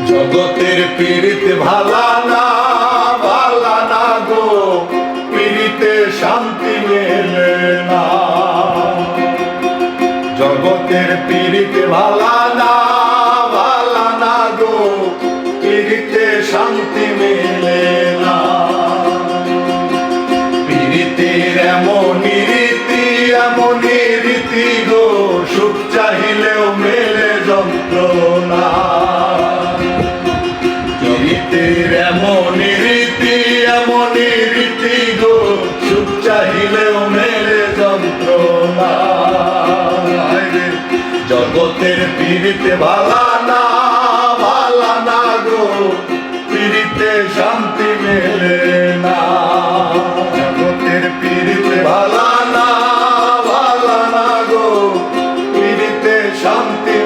জগতের পীড়িত ভালা না গো, পীড়িতে শান্তি মেলে না। জগতের পীড়িত ভালা না গো, পীড়িতে শান্তি মেলে না। পীড়িতের এমনই রীতি গো, সুখ চাহিলেও মেলে যন্ত্রণা। পীড়িতের এমনই রীতি গো, সুখ চাহিলেও মেলে যন্ত্রণা। জগতের পীড়িতে ভালা না গো, পীড়িতে শান্তি মেলে না। জগতের পীড়িতে ভালা না গো, পীড়িতে শান্তি